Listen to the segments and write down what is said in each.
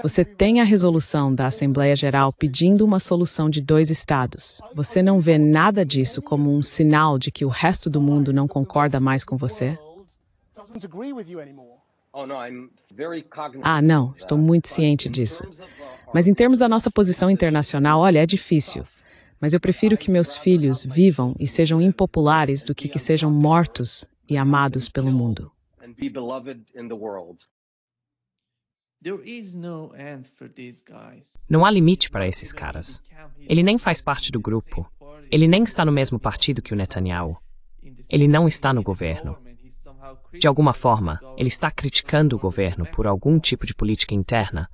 Você tem a resolução da Assembleia Geral pedindo uma solução de 2 estados. Você não vê nada disso como um sinal de que o resto do mundo não concorda mais com você? Ah, não, estou muito ciente disso. Mas em termos da nossa posição internacional, olha, é difícil. Mas eu prefiro que meus filhos vivam e sejam impopulares do que sejam mortos e amados pelo mundo. Não há limite para esses caras. Ele nem faz parte do grupo. Ele nem está no mesmo partido que o Netanyahu. Ele não está no governo. De alguma forma, ele está criticando o governo por algum tipo de política interna,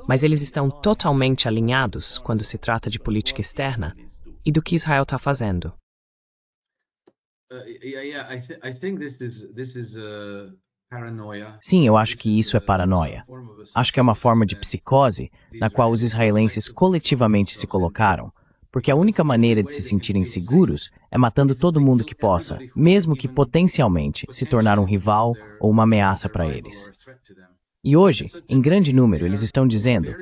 mas eles estão totalmente alinhados quando se trata de política externa e do que Israel está fazendo. Sim, eu acho que isso é paranoia. Acho que é uma forma de psicose na qual os israelenses coletivamente se colocaram, porque a única maneira de se sentirem seguros é matando todo mundo que possa, mesmo que potencialmente se tornar um rival ou uma ameaça para eles. E hoje, em grande número, eles estão dizendo,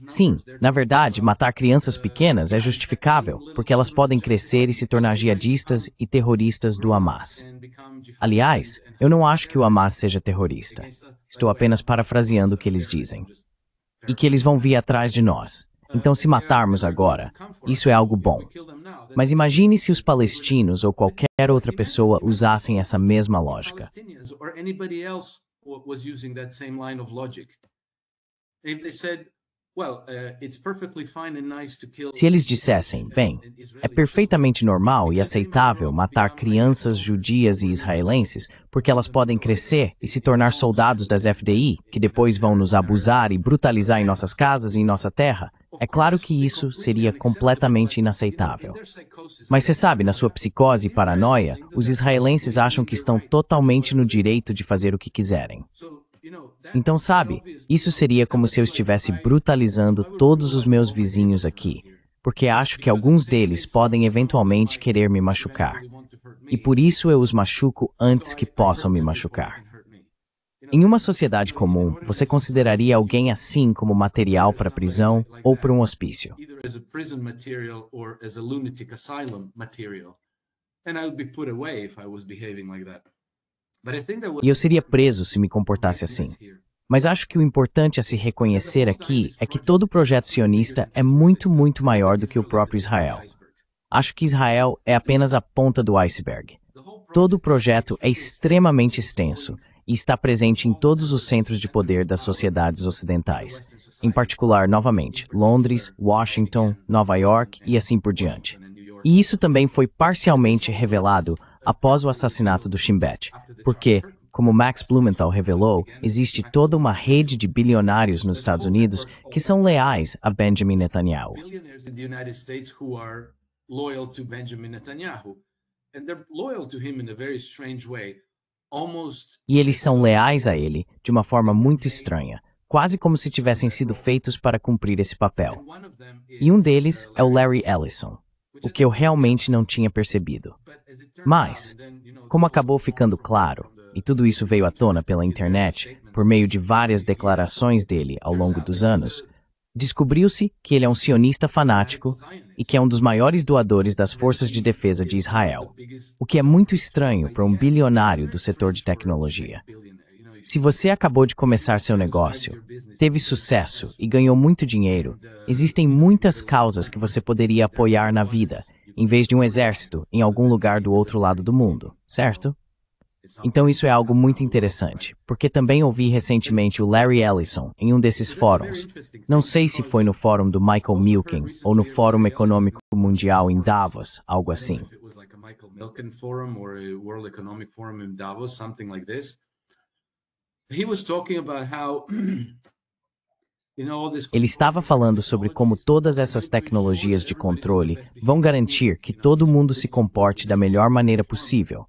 sim, na verdade, matar crianças pequenas é justificável, porque elas podem crescer e se tornar jihadistas e terroristas do Hamas. Aliás, eu não acho que o Hamas seja terrorista. Estou apenas parafraseando o que eles dizem. E que eles vão vir atrás de nós. Então, se matarmos agora, isso é algo bom. Mas imagine se os palestinos ou qualquer outra pessoa usassem essa mesma lógica. Se eles dissessem, bem, é perfeitamente normal e aceitável matar crianças judias e israelenses porque elas podem crescer e se tornar soldados das FDI, que depois vão nos abusar e brutalizar em nossas casas e em nossa terra, é claro que isso seria completamente inaceitável. Mas você sabe, na sua psicose e paranoia, os israelenses acham que estão totalmente no direito de fazer o que quiserem. Então, sabe, isso seria como se eu estivesse brutalizando todos os meus vizinhos aqui, porque acho que alguns deles podem eventualmente querer me machucar. E por isso eu os machuco antes que possam me machucar. Em uma sociedade comum, você consideraria alguém assim como material para prisão ou para um hospício. E eu seria preso se me comportasse assim. Mas acho que o importante a se reconhecer aqui é que todo o projeto sionista é muito, muito maior do que o próprio Israel. Acho que Israel é apenas a ponta do iceberg. Todo o projeto é extremamente extenso e está presente em todos os centros de poder das sociedades ocidentais. Em particular, novamente, Londres, Washington, Nova York e assim por diante. E isso também foi parcialmente revelado após o assassinato do Shin Bet, porque, como Max Blumenthal revelou, existe toda uma rede de bilionários nos Estados Unidos que são leais a Benjamin Netanyahu. E eles são leais a ele de uma forma muito estranha, quase como se tivessem sido feitos para cumprir esse papel. E um deles é o Larry Ellison, o que eu realmente não tinha percebido. Mas, como acabou ficando claro, e tudo isso veio à tona pela internet, por meio de várias declarações dele ao longo dos anos, descobriu-se que ele é um sionista fanático e que é um dos maiores doadores das forças de defesa de Israel, o que é muito estranho para um bilionário do setor de tecnologia. Se você acabou de começar seu negócio, teve sucesso e ganhou muito dinheiro, existem muitas causas que você poderia apoiar na vida, em vez de um exército em algum lugar do outro lado do mundo, certo? Então isso é algo muito interessante, porque também ouvi recentemente o Larry Ellison em um desses fóruns. Não sei se foi no fórum do Michael Milken ou no Fórum Econômico Mundial em Davos, algo assim. Ele estava falando sobre como todas essas tecnologias de controle vão garantir que todo mundo se comporte da melhor maneira possível.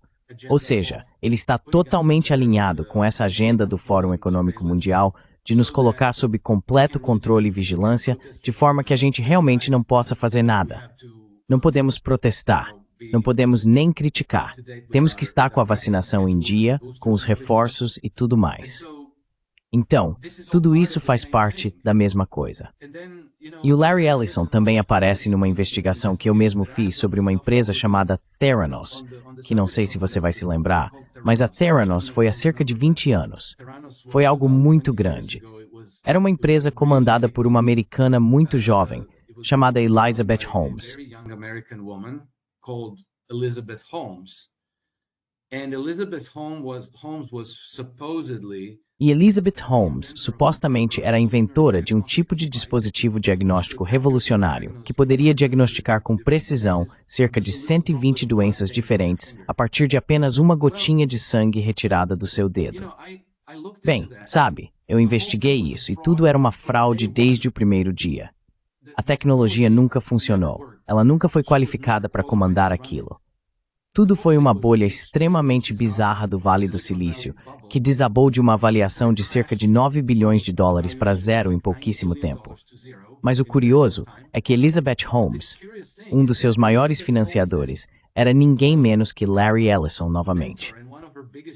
Ou seja, ele está totalmente alinhado com essa agenda do Fórum Econômico Mundial de nos colocar sob completo controle e vigilância, de forma que a gente realmente não possa fazer nada. Não podemos protestar, não podemos nem criticar. Temos que estar com a vacinação em dia, com os reforços e tudo mais. Então, tudo isso faz parte da mesma coisa. E o Larry Ellison também aparece numa investigação que eu mesmo fiz sobre uma empresa chamada Theranos, que não sei se você vai se lembrar, mas a Theranos foi há cerca de 20 anos. Foi algo muito grande. Era uma empresa comandada por uma americana muito jovem, chamada Elizabeth Holmes. E Elizabeth Holmes supostamente era a inventora de um tipo de dispositivo diagnóstico revolucionário que poderia diagnosticar com precisão cerca de 120 doenças diferentes a partir de apenas uma gotinha de sangue retirada do seu dedo. Bem, sabe, eu investiguei isso e tudo era uma fraude desde o primeiro dia. A tecnologia nunca funcionou. Ela nunca foi qualificada para comandar aquilo. Tudo foi uma bolha extremamente bizarra do Vale do Silício, que desabou de uma avaliação de cerca de 9 bilhões de dólares para zero em pouquíssimo tempo. Mas o curioso é que Elizabeth Holmes, um dos seus maiores financiadores, era ninguém menos que Larry Ellison novamente.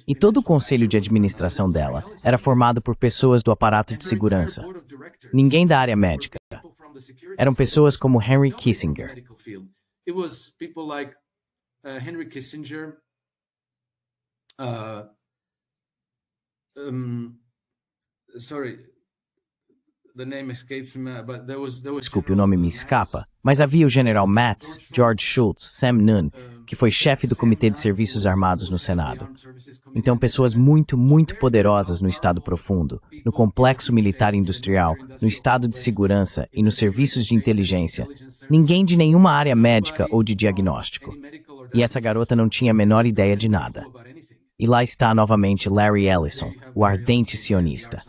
E todo o conselho de administração dela era formado por pessoas do aparato de segurança. Ninguém da área médica. Eram pessoas como Henry Kissinger. Henry Kissinger, Desculpe, o nome me escapa, mas havia o general Mattis, George Shultz, Sam Nunn, que foi chefe do Comitê de Serviços Armados no Senado. Então, pessoas muito, muito poderosas no Estado Profundo, no complexo militar industrial, no Estado de Segurança e nos serviços de inteligência. Ninguém de nenhuma área médica ou de diagnóstico. E essa garota não tinha a menor ideia de nada. E lá está novamente Larry Ellison, o ardente sionista.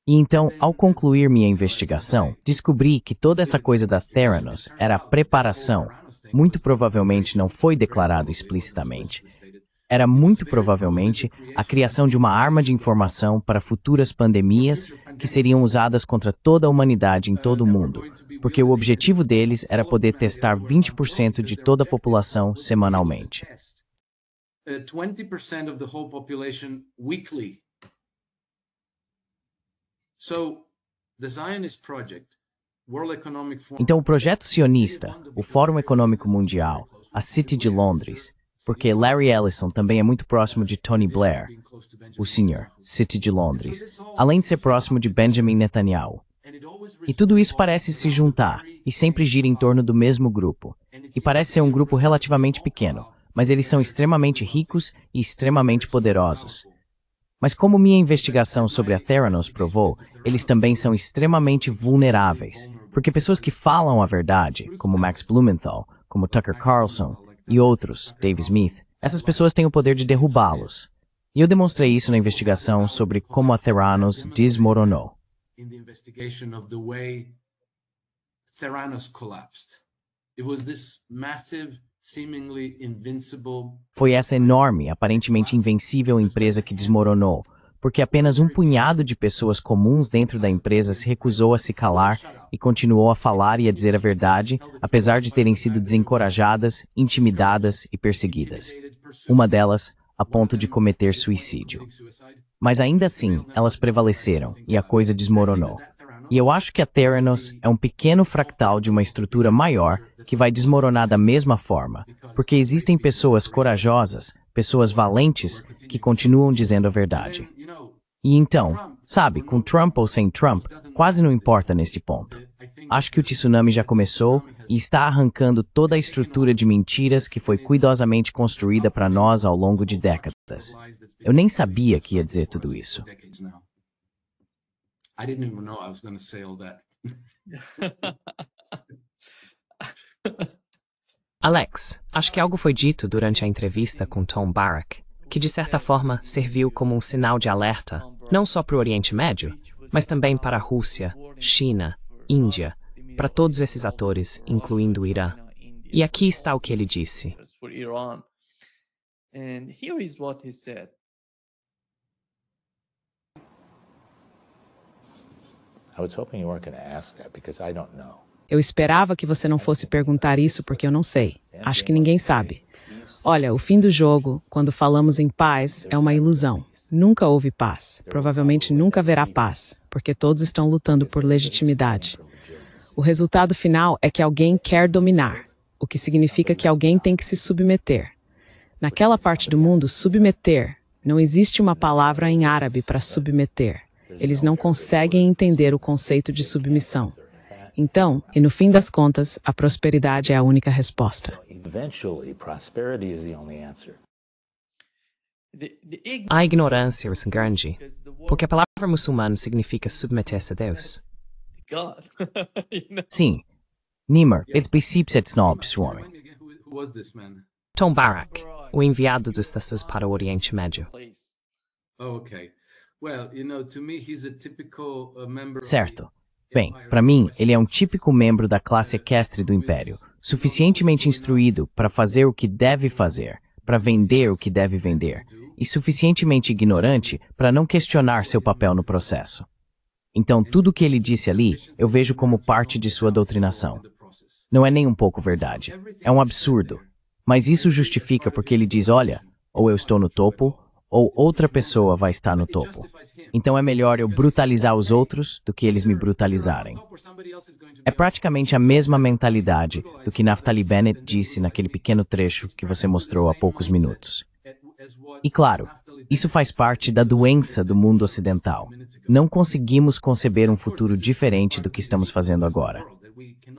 E então, ao concluir minha investigação, descobri que toda essa coisa da Theranos era a preparação, muito provavelmente não foi declarado explicitamente, era muito provavelmente a criação de uma arma de informação para futuras pandemias que seriam usadas contra toda a humanidade em todo o mundo, porque o objetivo deles era poder testar 20% de toda a população semanalmente. 20% of the whole population weekly. Então, o projeto sionista, o Fórum Econômico Mundial, a City de Londres, porque Larry Ellison também é muito próximo de Tony Blair, o senhor, City de Londres, além de ser próximo de Benjamin Netanyahu. E tudo isso parece se juntar e sempre gira em torno do mesmo grupo. E parece ser um grupo relativamente pequeno, mas eles são extremamente ricos e extremamente poderosos. Mas como minha investigação sobre a Theranos provou, eles também são extremamente vulneráveis, porque pessoas que falam a verdade, como Max Blumenthal, como Tucker Carlson e outros, Dave Smith, essas pessoas têm o poder de derrubá-los. E eu demonstrei isso na investigação sobre como a Theranos desmoronou. Foi essa enorme, aparentemente invencível empresa que desmoronou, porque apenas um punhado de pessoas comuns dentro da empresa se recusou a se calar e continuou a falar e a dizer a verdade, apesar de terem sido desencorajadas, intimidadas e perseguidas. Uma delas, a ponto de cometer suicídio. Mas ainda assim, elas prevaleceram e a coisa desmoronou. E eu acho que a Theranos é um pequeno fractal de uma estrutura maior que vai desmoronar da mesma forma, porque existem pessoas corajosas, pessoas valentes, que continuam dizendo a verdade. E então, sabe, com Trump ou sem Trump, quase não importa neste ponto. Acho que o tsunami já começou e está arrancando toda a estrutura de mentiras que foi cuidadosamente construída para nós ao longo de décadas. Eu nem sabia que ia dizer tudo isso. I didn't even know I was going to say all that. Alex, acho que algo foi dito durante a entrevista com Tom Barrack, que de certa forma serviu como um sinal de alerta, não só para o Oriente Médio, mas também para a Rússia, China, Índia, para todos esses atores, incluindo o Irã. E aqui está o que ele disse. And here is what he said. Eu esperava que você não fosse perguntar isso porque eu não sei. Acho que ninguém sabe. Olha, o fim do jogo, quando falamos em paz, é uma ilusão. Nunca houve paz. Provavelmente nunca haverá paz, porque todos estão lutando por legitimidade. O resultado final é que alguém quer dominar, o que significa que alguém tem que se submeter. Naquela parte do mundo, submeter, não existe uma palavra em árabe para submeter. Eles não conseguem entender o conceito de submissão. Então, e no fim das contas, a prosperidade é a única resposta. A ignorância é grande, porque a palavra muçulmano significa submeter-se a Deus. Sim. Nimmer, it's besipset snob swarming. Who was this man? Tom Barak, o enviado dos Estados para o Oriente Médio. Oh, okay. Well, to me, he's a typical member. Certo. Bem, para mim, ele é um típico membro da classe equestre do Império, suficientemente instruído para fazer o que deve fazer, para vender o que deve vender, e suficientemente ignorante para não questionar seu papel no processo. Então, tudo o que ele disse ali, eu vejo como parte de sua doutrinação. Não é nem um pouco verdade. É um absurdo. Mas isso justifica porque ele diz, olha, ou eu estou no topo, ou outra pessoa vai estar no topo. Então é melhor eu brutalizar os outros do que eles me brutalizarem. É praticamente a mesma mentalidade do que Naftali Bennett disse naquele pequeno trecho que você mostrou há poucos minutos. E claro, isso faz parte da doença do mundo ocidental. Não conseguimos conceber um futuro diferente do que estamos fazendo agora.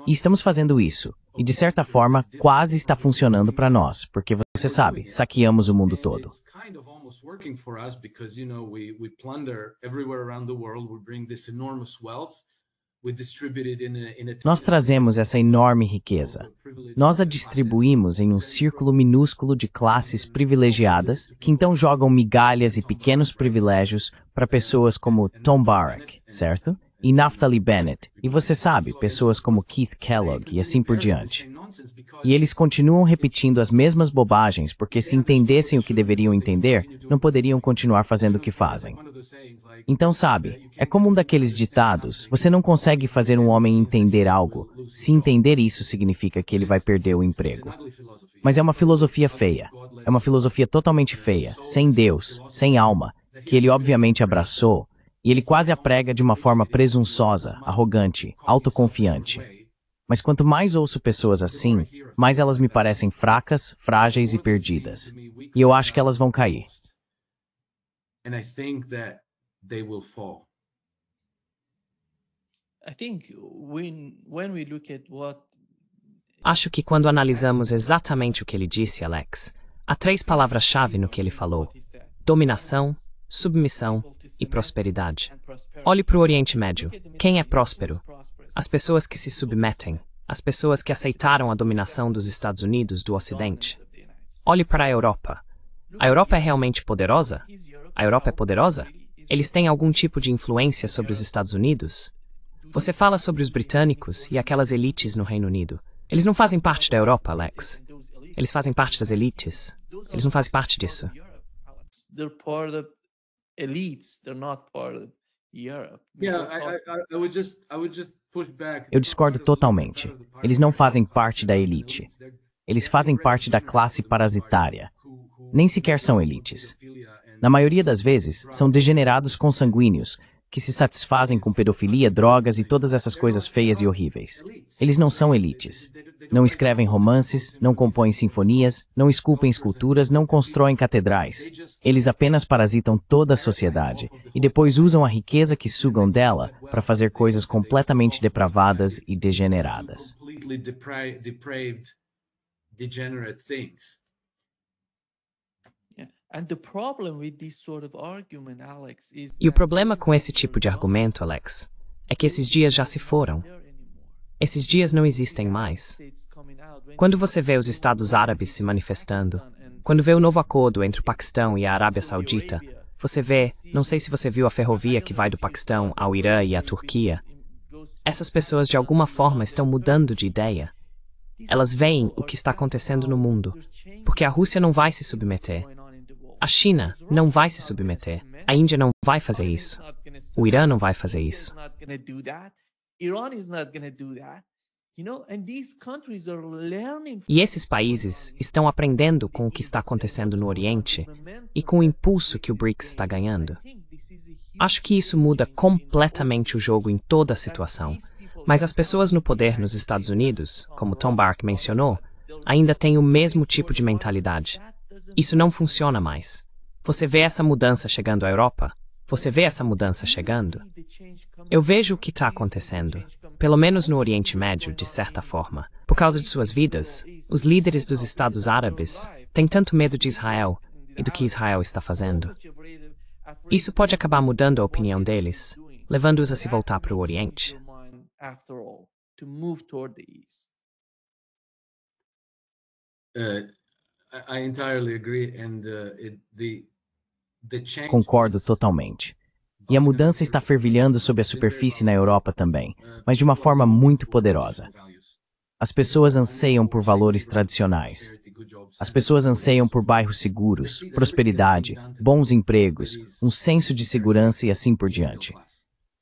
E estamos fazendo isso, e de certa forma quase está funcionando para nós, porque você sabe, saqueamos o mundo todo. Working for us because we plunder everywhere around the world. We bring this enormous wealth. We distribute it in a Nós trazemos essa enorme riqueza. Nós a distribuímos em um círculo minúsculo de classes privilegiadas que então jogam migalhas e pequenos privilégios para pessoas como Tom Barak, certo? E Naftali Bennett, e você sabe, pessoas como Keith Kellogg e assim por diante. E eles continuam repetindo as mesmas bobagens porque se entendessem o que deveriam entender, não poderiam continuar fazendo o que fazem. Então, sabe, é como um daqueles ditados, você não consegue fazer um homem entender algo, se entender isso significa que ele vai perder o emprego. Mas é uma filosofia feia, é uma filosofia totalmente feia, sem Deus, sem alma, que ele obviamente abraçou, e ele quase a prega de uma forma presunçosa, arrogante, autoconfiante. Mas quanto mais ouço pessoas assim, mais elas me parecem fracas, frágeis e perdidas. E eu acho que elas vão cair. And I think that they will fall. Acho que quando analisamos exatamente o que ele disse, Alex, há três palavras-chave no que ele falou: dominação, submissão e prosperidade. Olhe para o Oriente Médio. Quem é próspero? As pessoas que se submetem, as pessoas que aceitaram a dominação dos Estados Unidos do Ocidente. Olhe para a Europa. A Europa é realmente poderosa? A Europa é poderosa? Eles têm algum tipo de influência sobre os Estados Unidos? Você fala sobre os britânicos e aquelas elites no Reino Unido. Eles não fazem parte da Europa, Alex. Eles fazem parte das elites. Eles não fazem parte disso. Eu discordo totalmente. Eles não fazem parte da elite. Eles fazem parte da classe parasitária. Nem sequer são elites. Na maioria das vezes, são degenerados consanguíneos, que se satisfazem com pedofilia, drogas e todas essas coisas feias e horríveis. Eles não são elites. Não escrevem romances, não compõem sinfonias, não esculpem esculturas, não constroem catedrais. Eles apenas parasitam toda a sociedade e depois usam a riqueza que sugam dela para fazer coisas completamente depravadas e degeneradas. E o problema com esse tipo de argumento, Alex, é que esses dias já se foram. Esses dias não existem mais. Quando você vê os Estados Árabes se manifestando, quando vê o novo acordo entre o Paquistão e a Arábia Saudita, você vê, não sei se você viu a ferrovia que vai do Paquistão ao Irã e à Turquia. Essas pessoas de alguma forma estão mudando de ideia. Elas veem o que está acontecendo no mundo, porque a Rússia não vai se submeter. A China não vai se submeter. A Índia não vai fazer isso. O Irã não vai fazer isso. E esses países estão aprendendo com o que está acontecendo no Oriente e com o impulso que o BRICS está ganhando. Acho que isso muda completamente o jogo em toda a situação, mas as pessoas no poder nos Estados Unidos, como Tom Barrack mencionou, ainda têm o mesmo tipo de mentalidade. Isso não funciona mais. Você vê essa mudança chegando à Europa? Você vê essa mudança chegando? Eu vejo o que está acontecendo, pelo menos no Oriente Médio, de certa forma. Por causa de suas vidas, os líderes dos Estados Árabes têm tanto medo de Israel e do que Israel está fazendo. Isso pode acabar mudando a opinião deles, levando-os a se voltar para o Oriente. I entirely agree, and Concordo totalmente. E a mudança está fervilhando sob a superfície na Europa também, mas de uma forma muito poderosa. As pessoas anseiam por valores tradicionais. As pessoas anseiam por bairros seguros, prosperidade, bons empregos, um senso de segurança e assim por diante.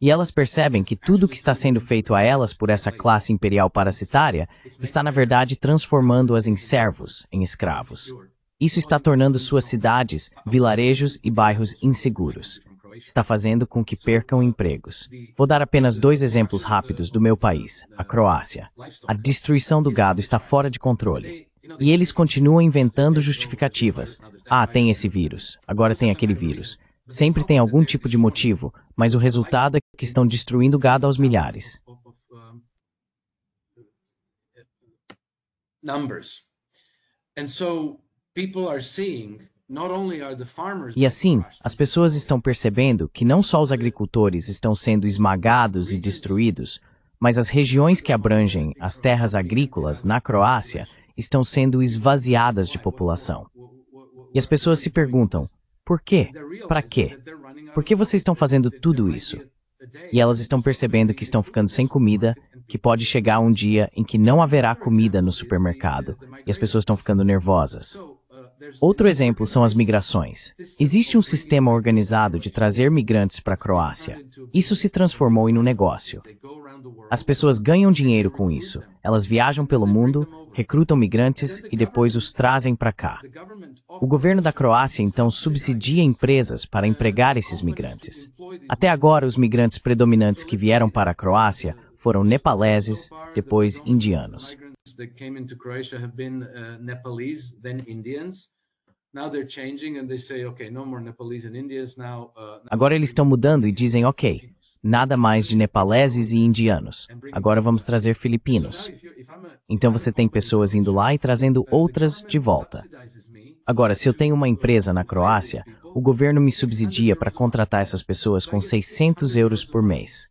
E elas percebem que tudo o que está sendo feito a elas por essa classe imperial parasitária está, na verdade, transformando-as em servos, em escravos. Isso está tornando suas cidades, vilarejos e bairros inseguros. Está fazendo com que percam empregos. Vou dar apenas 2 exemplos rápidos do meu país, a Croácia. A destruição do gado está fora de controle. E eles continuam inventando justificativas. Ah, tem esse vírus, agora tem aquele vírus. Sempre tem algum tipo de motivo, mas o resultado é que estão destruindo o gado aos milhares. E assim, as pessoas estão percebendo que não só os agricultores estão sendo esmagados e destruídos, mas as regiões que abrangem as terras agrícolas na Croácia estão sendo esvaziadas de população. E as pessoas se perguntam, por quê? Para quê? Por que vocês estão fazendo tudo isso? E elas estão percebendo que estão ficando sem comida, que pode chegar um dia em que não haverá comida no supermercado, e as pessoas estão ficando nervosas. Outro exemplo são as migrações. Existe um sistema organizado de trazer migrantes para a Croácia. Isso se transformou em um negócio. As pessoas ganham dinheiro com isso. Elas viajam pelo mundo, recrutam migrantes e depois os trazem para cá. O governo da Croácia então subsidia empresas para empregar esses migrantes. Até agora, os migrantes predominantes que vieram para a Croácia foram nepaleses, depois indianos. Agora eles estão mudando e dizem, ok, nada mais de nepaleses e indianos. Agora vamos trazer filipinos. Então você tem pessoas indo lá e trazendo outras de volta. Agora, se eu tenho uma empresa na Croácia, o governo me subsidia para contratar essas pessoas com 600 euros por mês.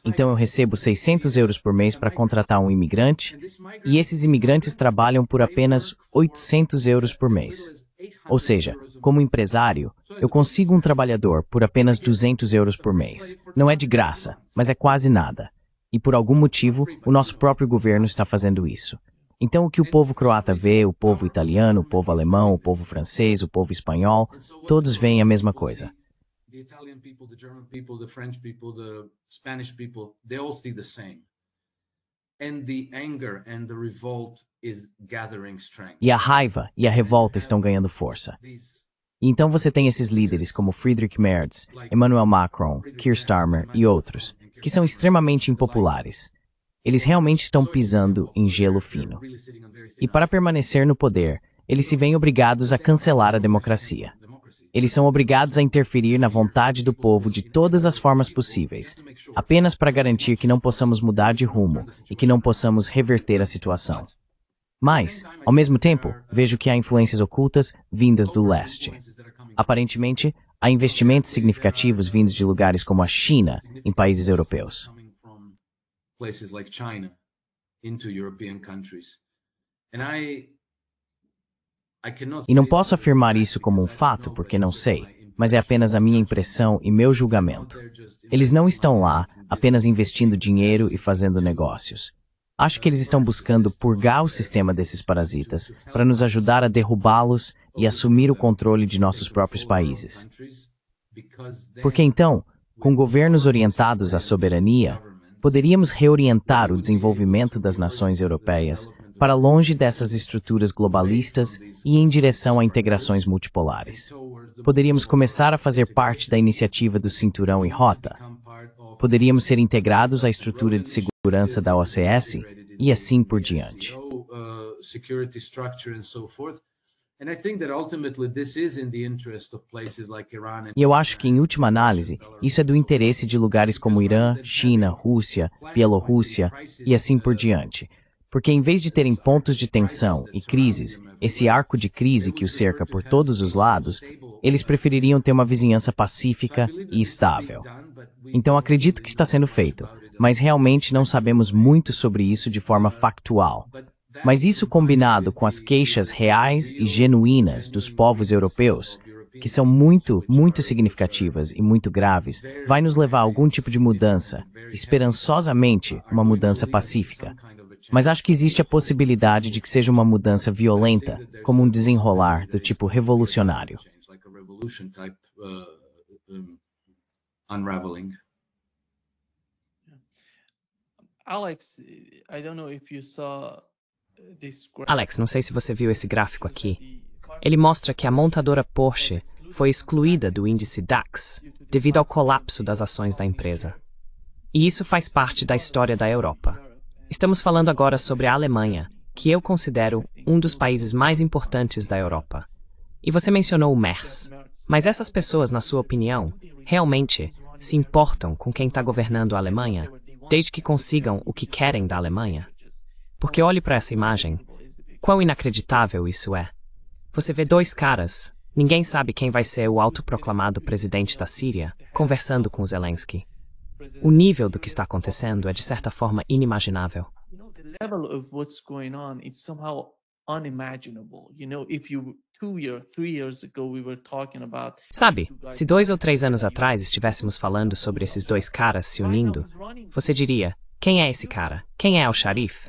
Então eu recebo 600 euros por mês para contratar um imigrante, e esses imigrantes trabalham por apenas 800 euros por mês. Ou seja, como empresário, eu consigo um trabalhador por apenas 200 euros por mês. Não é de graça, mas é quase nada. E por algum motivo, o nosso próprio governo está fazendo isso. Então o que o povo croata vê, o povo italiano, o povo alemão, o povo francês, o povo espanhol, todos veem a mesma coisa. The Italian people, the German people, the French people, the Spanish people, they all see the same. And the anger and the revolt is gathering strength. E a raiva e a revolta estão ganhando força. E então você tem esses líderes como Friedrich Merz, Emmanuel Macron, Keir Starmer e outros, que são extremamente impopulares. Eles realmente estão pisando em gelo fino. E para permanecer no poder, eles se veem obrigados a cancelar a democracia. Eles são obrigados a interferir na vontade do povo de todas as formas possíveis, apenas para garantir que não possamos mudar de rumo e que não possamos reverter a situação. Mas, ao mesmo tempo, vejo que há influências ocultas vindas do leste. Aparentemente, há investimentos significativos vindos de lugares como a China em países europeus. E não posso afirmar isso como um fato porque não sei, mas é apenas a minha impressão e meu julgamento. Eles não estão lá apenas investindo dinheiro e fazendo negócios. Acho que eles estão buscando purgar o sistema desses parasitas para nos ajudar a derrubá-los e assumir o controle de nossos próprios países. Porque então, com governos orientados à soberania, poderíamos reorientar o desenvolvimento das nações europeias para longe dessas estruturas globalistas e em direção a integrações multipolares. Poderíamos começar a fazer parte da iniciativa do Cinturão e Rota. Poderíamos ser integrados à estrutura de segurança da OCS e assim por diante. E eu acho que, em última análise, isso é do interesse de lugares como Irã, China, Rússia, Bielorrússia e assim por diante. Porque em vez de terem pontos de tensão e crises, esse arco de crise que o cerca por todos os lados, eles prefeririam ter uma vizinhança pacífica e estável. Então acredito que está sendo feito, mas realmente não sabemos muito sobre isso de forma factual. Mas isso combinado com as queixas reais e genuínas dos povos europeus, que são muito significativas e muito graves, vai nos levar a algum tipo de mudança, esperançosamente uma mudança pacífica. Mas acho que existe a possibilidade de que seja uma mudança violenta, como um desenrolar do tipo revolucionário. Alex, não sei se você viu esse gráfico aqui. Ele mostra que a montadora Porsche foi excluída do índice DAX devido ao colapso das ações da empresa. E isso faz parte da história da Europa. Estamos falando agora sobre a Alemanha, que eu considero um dos países mais importantes da Europa. E você mencionou o MERS. Mas essas pessoas, na sua opinião, realmente se importam com quem está governando a Alemanha, desde que consigam o que querem da Alemanha? Porque olhe para essa imagem. Quão inacreditável isso é. Você vê dois caras, ninguém sabe quem vai ser o autoproclamado presidente da Síria, conversando com Zelensky. O nível do que está acontecendo é, de certa forma, inimaginável. Sabe, se 2 ou 3 anos atrás estivéssemos falando sobre esses dois caras se unindo, você diria, quem é esse cara? Quem é Al-Sharif?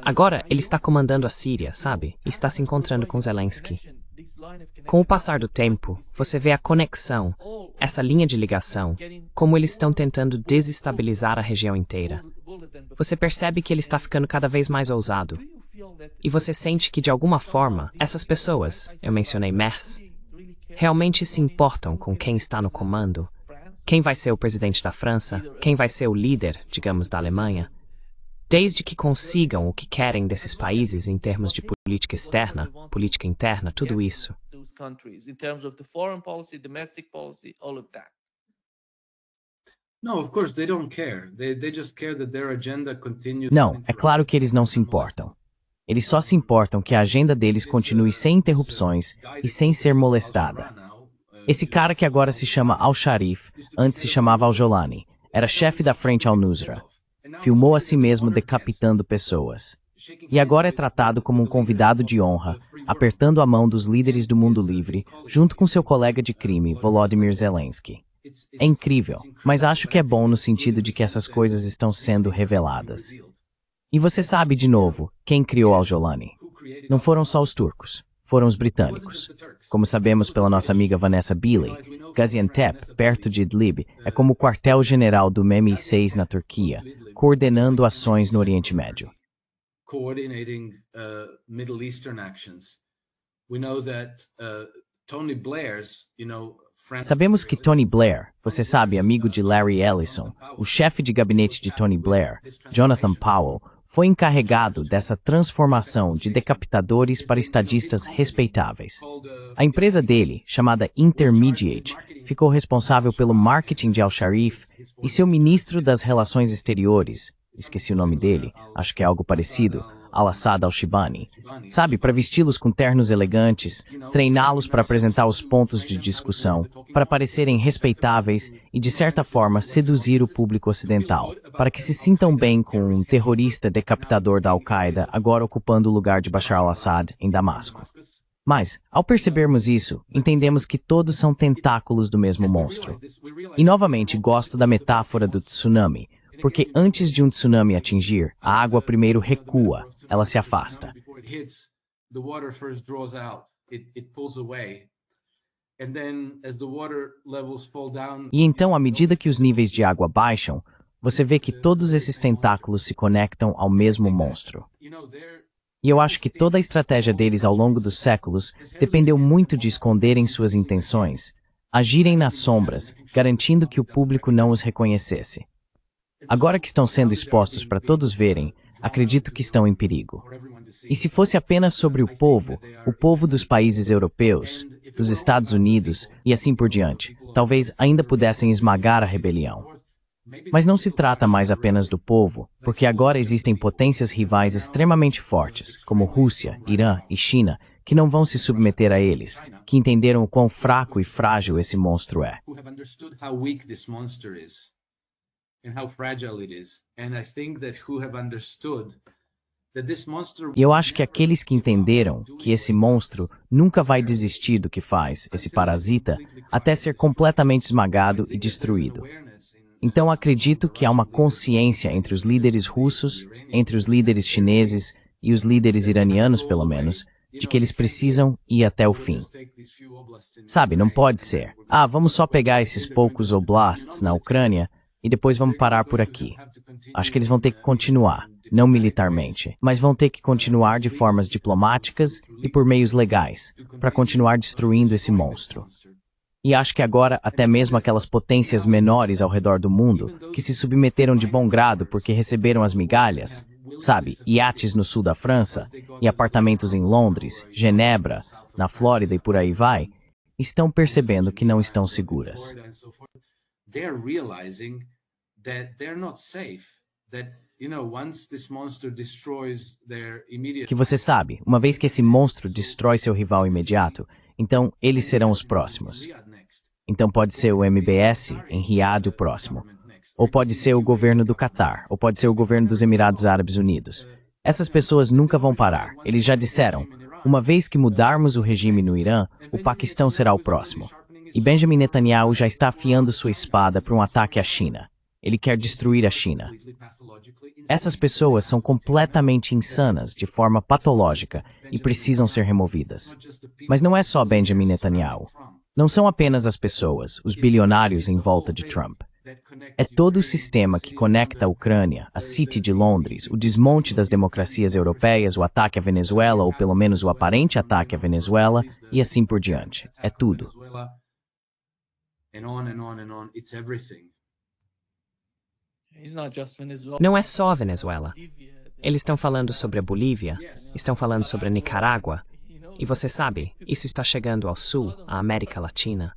Agora, ele está comandando a Síria, sabe? E está se encontrando com Zelensky. Com o passar do tempo, você vê a conexão, essa linha de ligação, como eles estão tentando desestabilizar a região inteira. Você percebe que ele está ficando cada vez mais ousado. E você sente que, de alguma forma, essas pessoas, eu mencionei MERS, realmente se importam com quem está no comando. Quem vai ser o presidente da França? Quem vai ser o líder, digamos, da Alemanha? Desde que consigam o que querem desses países em termos de política externa, política interna, tudo isso. Não, é claro que eles não se importam. Eles só se importam que a agenda deles continue sem interrupções e sem ser molestada. Esse cara que agora se chama Al-Sharif, antes se chamava Al-Jolani, era chefe da frente Al-Nusra. Filmou a si mesmo decapitando pessoas. E agora é tratado como um convidado de honra, apertando a mão dos líderes do mundo livre, junto com seu colega de crime, Volodymyr Zelensky. É incrível, mas acho que é bom no sentido de que essas coisas estão sendo reveladas. E você sabe, de novo, quem criou Al-Jolani? Não foram só os turcos, foram os britânicos. Como sabemos pela nossa amiga Vanessa Beeley, Gaziantep, perto de Idlib, é como o quartel-general do MI6 na Turquia, coordenando ações no Oriente Médio. Sabemos que Tony Blair, você sabe, amigo de Larry Ellison, o chefe de gabinete de Tony Blair, Jonathan Powell, foi encarregado dessa transformação de decapitadores para estadistas respeitáveis. A empresa dele, chamada Intermediate, ficou responsável pelo marketing de Al-Sharif e seu ministro das Relações Exteriores, esqueci o nome dele, acho que é algo parecido, Al-Assad Al-Shibani, sabe, para vesti-los com ternos elegantes, treiná-los para apresentar os pontos de discussão, para parecerem respeitáveis e, de certa forma, seduzir o público ocidental, para que se sintam bem com um terrorista decapitador da Al-Qaeda agora ocupando o lugar de Bashar al-Assad em Damasco. Mas, ao percebermos isso, entendemos que todos são tentáculos do mesmo monstro. E, novamente, gosto da metáfora do tsunami, porque antes de um tsunami atingir, a água primeiro recua, ela se afasta. E então, à medida que os níveis de água baixam, você vê que todos esses tentáculos se conectam ao mesmo monstro. E eu acho que toda a estratégia deles ao longo dos séculos dependeu muito de esconderem suas intenções, agirem nas sombras, garantindo que o público não os reconhecesse. Agora que estão sendo expostos para todos verem, acredito que estão em perigo. E se fosse apenas sobre o povo dos países europeus, dos Estados Unidos e assim por diante, talvez ainda pudessem esmagar a rebelião. Mas não se trata mais apenas do povo, porque agora existem potências rivais extremamente fortes, como Rússia, Irã e China, que não vão se submeter a eles, que entenderam o quão fraco e frágil esse monstro é. E eu acho que aqueles que entenderam que esse monstro nunca vai desistir do que faz, esse parasita, até ser completamente esmagado e destruído. Então acredito que há uma consciência entre os líderes russos, entre os líderes chineses e os líderes iranianos, pelo menos, de que eles precisam ir até o fim. Sabe, não pode ser. Vamos só pegar esses poucos oblasts na Ucrânia e depois vamos parar por aqui. Acho que eles vão ter que continuar, não militarmente, mas vão ter que continuar de formas diplomáticas e por meios legais, para continuar destruindo esse monstro. E acho que agora até mesmo aquelas potências menores ao redor do mundo, que se submeteram de bom grado porque receberam as migalhas, sabe, iates no sul da França e apartamentos em Londres, Genebra, na Flórida e por aí vai, estão percebendo que não estão seguras. Que você sabe, uma vez que esse monstro destrói seu rival imediato, então eles serão os próximos. Então pode ser o MBS em Riad o próximo. Ou pode ser o governo do Catar, ou pode ser o governo dos Emirados Árabes Unidos. Essas pessoas nunca vão parar. Eles já disseram, uma vez que mudarmos o regime no Irã, o Paquistão será o próximo. E Benjamin Netanyahu já está afiando sua espada para um ataque à China. Ele quer destruir a China. Essas pessoas são completamente insanas de forma patológica e precisam ser removidas. Mas não é só Benjamin Netanyahu. Não são apenas as pessoas, os bilionários em volta de Trump. É todo o sistema que conecta a Ucrânia, a City de Londres, o desmonte das democracias europeias, o ataque à Venezuela, ou pelo menos o aparente ataque à Venezuela, e assim por diante. É tudo. Não é só a Venezuela. Eles estão falando sobre a Bolívia, estão falando sobre a Nicarágua. E você sabe, isso está chegando ao sul, à América Latina.